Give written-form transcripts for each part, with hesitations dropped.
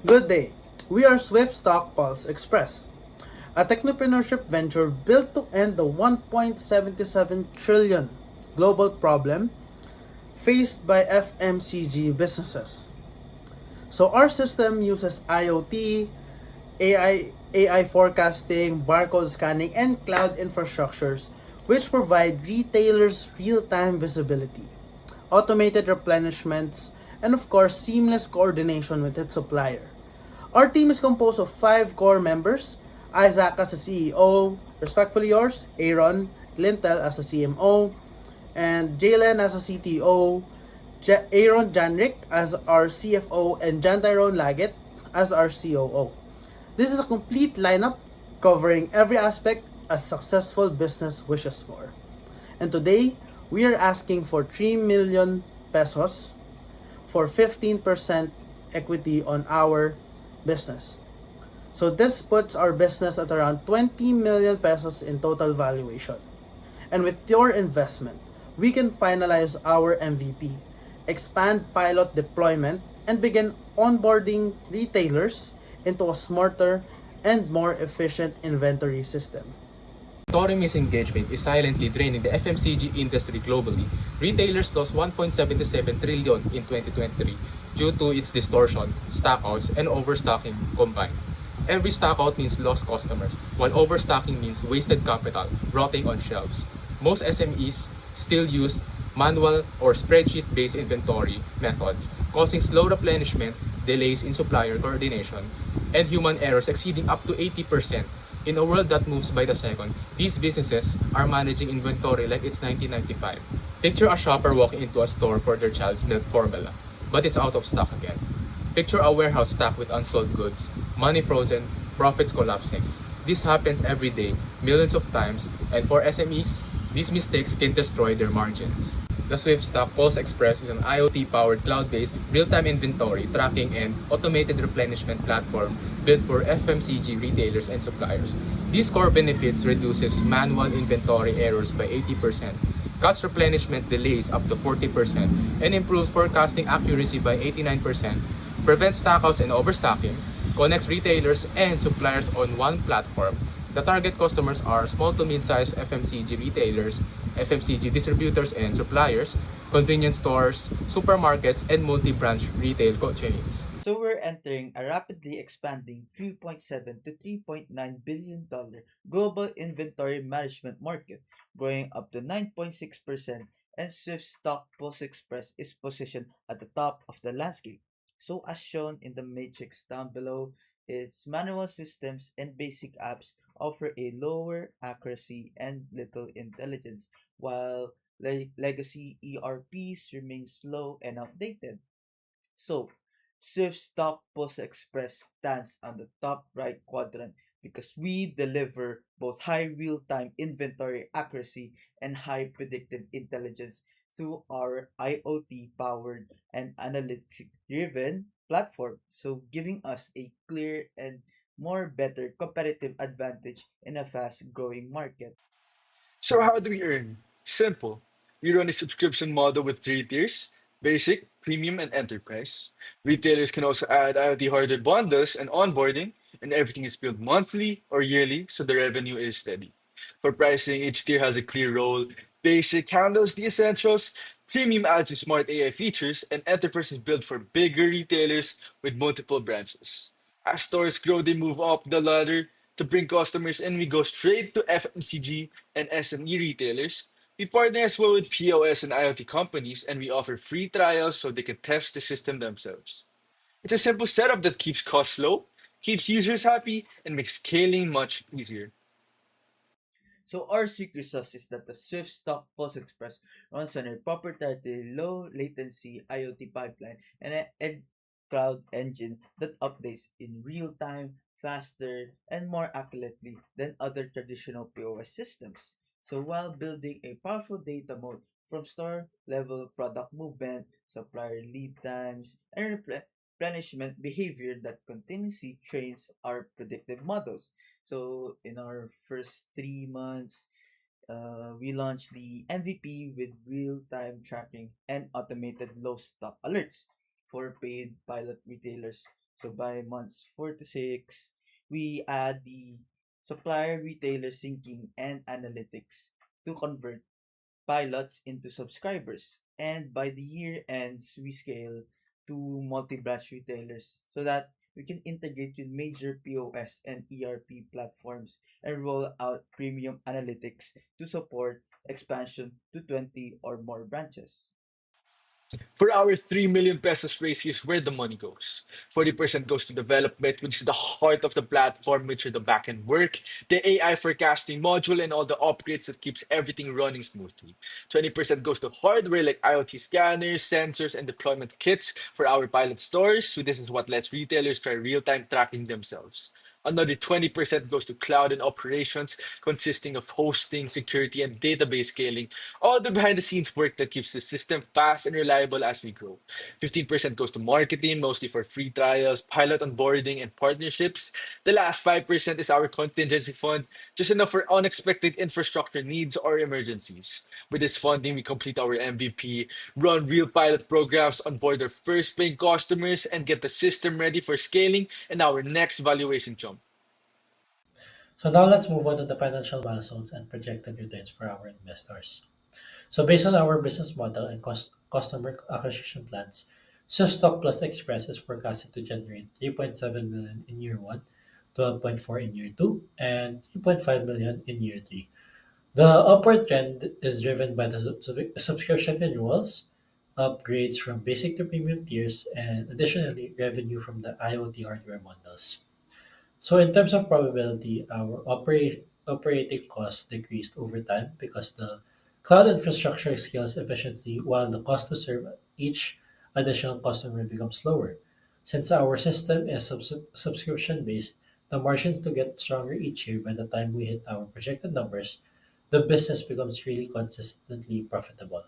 Good day. We are Swift Stock Pulse Express, a technopreneurship venture built to end the 1.77 trillion global problem faced by FMCG businesses. So our system uses IoT, AI forecasting, barcode scanning, and cloud infrastructures which provide retailers real-time visibility, automated replenishments, and of course seamless coordination with its supplier. Our team is composed of 5 core members: Isaac as the CEO, respectfully yours, Aaron Lintel as the CMO, and Jalen as a CTO, Aaron Janrik as our CFO, and Jan Tyrone Laget as our COO. This is a complete lineup covering every aspect a successful business wishes for. And today, we are asking for 3 million pesos for 15% equity on our business. So this puts our business at around 20 million pesos in total valuation. And with your investment, we can finalize our MVP, expand pilot deployment, and begin onboarding retailers into a smarter and more efficient inventory system. Inventory misengagement is silently draining the FMCG industry globally. Retailers lost 1.77 trillion in 2023 due to its distortion, stockouts, and overstocking combined. Every stockout means lost customers, while overstocking means wasted capital rotting on shelves. Most SMEs still use manual or spreadsheet-based inventory methods, causing slow replenishment, delays in supplier coordination, and human errors exceeding up to 80%. In a world that moves by the second, these businesses are managing inventory like it's 1995. Picture a shopper walking into a store for their child's milk formula, but it's out of stock again. Picture a warehouse stacked with unsold goods, money frozen, profits collapsing. This happens every day, millions of times, and for SMEs, these mistakes can destroy their margins. The Swift Stock Pulse Express is an IoT-powered cloud-based real-time inventory tracking and automated replenishment platform built for FMCG retailers and suppliers. These core benefits reduces manual inventory errors by 80%, cuts replenishment delays up to 40%, and improves forecasting accuracy by 89%, prevents stockouts and overstocking, connects retailers and suppliers on one platform. The target customers are small to mid-sized FMCG retailers, FMCG distributors and suppliers, convenience stores, supermarkets, and multi-branch retail chains. So we're entering a rapidly expanding 3.7 to 3.9 billion dollar global inventory management market, growing up to 9.6%, and Swift Stock Post Express is positioned at the top of the landscape. So as shown in the matrix down below, its manual systems and basic apps offer a lower accuracy and little intelligence, while legacy ERPs remain slow and outdated. So, Swift Stock Post Express stands on the top right quadrant because we deliver both high real time inventory accuracy and high predictive intelligence through our IoT powered and analytics driven platform. So, giving us a clear and more better competitive advantage in a fast growing market. So how do we earn? Simple. We run a subscription model with 3 tiers: basic, premium, and enterprise. Retailers can also add IoT hardware bundles and onboarding, and everything is billed monthly or yearly, so the revenue is steady. For pricing, each tier has a clear role. Basic handles the essentials, premium adds the smart AI features, and enterprise is built for bigger retailers with multiple branches. As stores grow, they move up the ladder to bring customers in. We go straight to FMCG and SME retailers. We partner as well with POS and IoT companies, and we offer free trials so they can test the system themselves. It's a simple setup that keeps costs low, keeps users happy, and makes scaling much easier. So our secret sauce is that the Swift Stock Post Express runs on a proprietary low latency IoT pipeline and an edge cloud engine that updates in real time, faster, and more accurately than other traditional POS systems. So while building a powerful data mode from store level product movement, supplier lead times, and replenishment behavior that continuously trains our predictive models. So in our first 3 months, we launched the MVP with real-time tracking and automated low stock alerts for paid pilot retailers. So by months 4 to 6, we add the supplier retailer syncing and analytics to convert pilots into subscribers. And by the year ends, we scale to multi-branch retailers so that we can integrate with major POS and ERP platforms and roll out premium analytics to support expansion to 20 or more branches. For our 3 million pesos raise, here's where the money goes. 40% goes to development, which is the heart of the platform, which are the backend work, the AI forecasting module, and all the upgrades that keeps everything running smoothly. 20% goes to hardware like IoT scanners, sensors, and deployment kits for our pilot stores. So this is what lets retailers try real-time tracking themselves. Another 20% goes to cloud and operations, consisting of hosting, security, and database scaling, all the behind the scenes work that keeps the system fast and reliable as we grow. 15% goes to marketing, mostly for free trials, pilot onboarding, and partnerships. The last 5% is our contingency fund, just enough for unexpected infrastructure needs or emergencies. With this funding, we complete our MVP, run real pilot programs, onboard our first paying customers, and get the system ready for scaling and our next valuation jump. So now let's move on to the financial milestones and projected returns for our investors. So based on our business model and customer acquisition plans, Swift Stock Plus Express is forecasted to generate 3.7 million in year 1, 12.4 in year 2, and 3.5 million in year 3. The upward trend is driven by the subscription renewals, upgrades from basic to premium tiers, and additionally revenue from the IoT hardware bundles. So in terms of probability, our operating costs decreased over time because the cloud infrastructure scales efficiently while the cost to serve each additional customer becomes lower. Since our system is subscription based, the margins to get stronger each year by the time we hit our projected numbers, the business becomes really consistently profitable.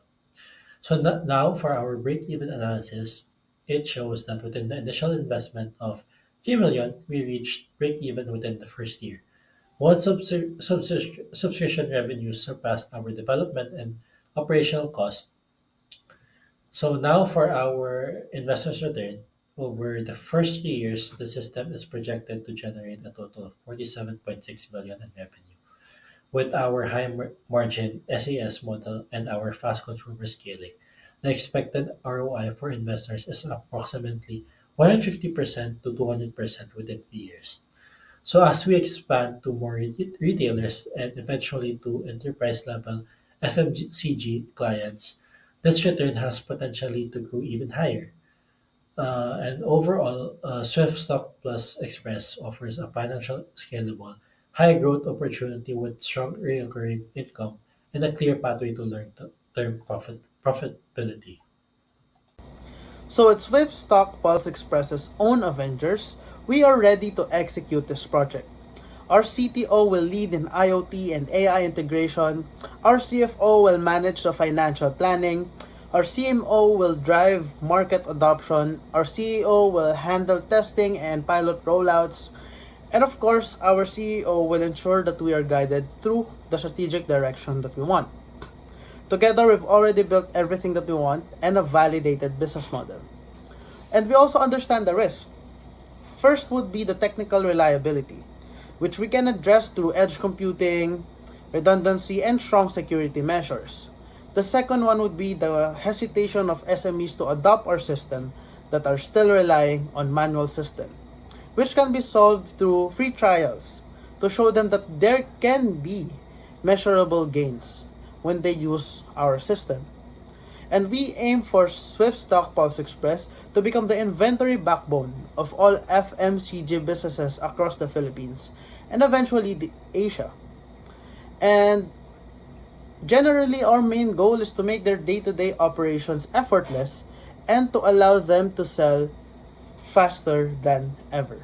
So now for our break-even analysis, it shows that within the initial investment of 3 million, we reached break-even within the first year. Once subscription revenues surpassed our development and operational costs. So now for our investors' return, over the first 3 years, the system is projected to generate a total of 47.6 million in revenue. With our high margin SAS model and our fast consumer scaling, the expected ROI for investors is approximately 150% to 200% within 3 years. So as we expand to more retailers and eventually to enterprise level FMCG clients, this return has potentially to go even higher. And overall, Swift Stock Plus Express offers a financial scalable, high growth opportunity with strong recurring income and a clear pathway to long-term profitability. So at Swift Stock Pulse Express's own Avengers, we are ready to execute this project. Our CTO will lead in IoT and AI integration. Our CFO will manage the financial planning. Our CMO will drive market adoption. Our CEO will handle testing and pilot rollouts. And of course, our CEO will ensure that we are guided through the strategic direction that we want. Together, we've already built everything that we want and a validated business model. And we also understand the risk. First would be the technical reliability, which we can address through edge computing, redundancy, and strong security measures. The second one would be the hesitation of SMEs to adopt our system that are still relying on manual system, which can be solved through free trials to show them that there can be measurable gains when they use our system. And we aim for Swift Stock Pulse Express to become the inventory backbone of all FMCG businesses across the Philippines and eventually Asia. And generally, our main goal is to make their day-to-day operations effortless and to allow them to sell faster than ever.